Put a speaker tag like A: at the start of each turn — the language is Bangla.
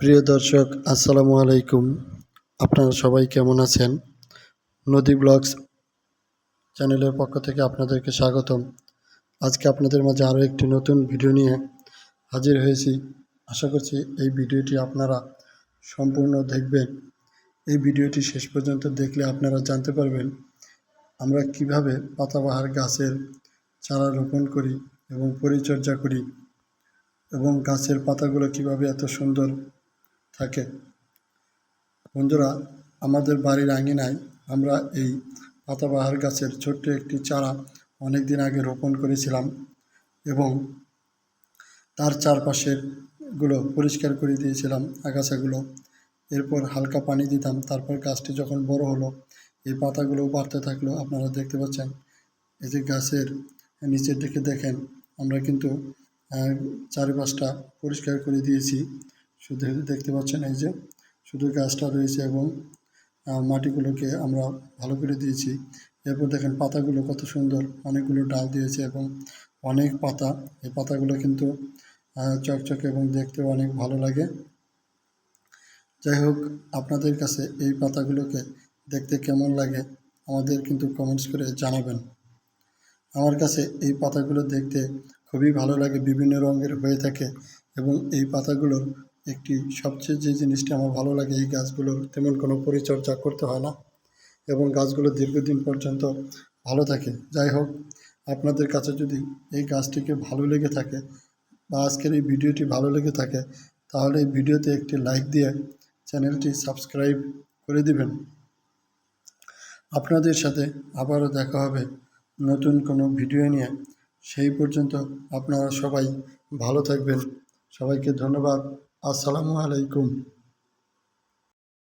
A: প্রিয় দর্শক, আসসালামু আলাইকুম। আপনারা সবাই কেমন আছেন? নদী ব্লগস চ্যানেলের পক্ষ থেকে আপনাদেরকে স্বাগতম। আজকে আপনাদের মাঝে আরও একটি নতুন ভিডিও নিয়ে হাজির হয়েছি। আশা করছি এই ভিডিওটি আপনারা সম্পূর্ণ দেখবেন। এই ভিডিওটি শেষ পর্যন্ত দেখলে আপনারা জানতে পারবেন আমরা কিভাবে পাতাবাহার গাছের চারা রোপণ করি এবং পরিচর্যা করি এবং গাছের পাতাগুলো কিভাবে এত সুন্দর থাকে। বন্ধুরা, আমাদের বাড়ির আঙিনায় আমরা এই পাতাবাহার গাছের ছোট্ট একটি চারা অনেক দিন আগে রোপণ করেছিলাম এবং তার চারপাশের গুলো পরিষ্কার করে দিয়েছিলাম আগাছাগুলো। এরপর হালকা পানি দিতাম। তারপর গাছটি যখন বড় হলো, এই পাতাগুলো বাড়তে থাকলো। আপনারা দেখতে পাচ্ছেন এই যে গাছের নিচের দিকে দেখেন, আমরা কিন্তু চারিপাশটা পরিষ্কার করে দিয়েছি। শুধু দেখতে পাচ্ছেন এই যে শুধু গাছটা রয়েছে এবং মাটিগুলোকে আমরা ভালো করে দিয়েছি। এরপর দেখেন পাতাগুলো কত সুন্দর, অনেকগুলো ডাল দিয়েছে এবং অনেক পাতা। এই পাতাগুলো কিন্তু চকচকে এবং দেখতেও অনেক ভালো লাগে। যাই হোক, আপনাদের কাছে এই পাতাগুলোকে দেখতে কেমন লাগে আমাদের কিন্তু কমেন্টস করে জানাবেন। আমার কাছে এই পাতাগুলো দেখতে খুবই ভালো লাগে, বিভিন্ন রঙের হয়ে থাকে এবং এই পাতাগুলোর একটি সবচেয়ে যে জিনিসটা আমার ভালো লাগে, এই গাছগুলোর তেমন কোনো পরিচর্যা করতে হয় না এবং গাছগুলো দীর্ঘদিন পর্যন্ত ভালো থাকে। যাই হোক, আপনাদের কাছে যদি এই গাছটিকে ভালো লেগে থাকে বা আজকের এই ভিডিওটি ভালো লেগে থাকে, তাহলে এই ভিডিওতে একটি লাইক দিয়ে চ্যানেলটি সাবস্ক্রাইব করে দিবেন। আপনাদের সাথে আবারও দেখা হবে নতুন কোনো ভিডিও নিয়ে। সেই পর্যন্ত আপনারা সবাই ভালো থাকবেন। সবাইকে ধন্যবাদ। আসসালামু আলাইকুম।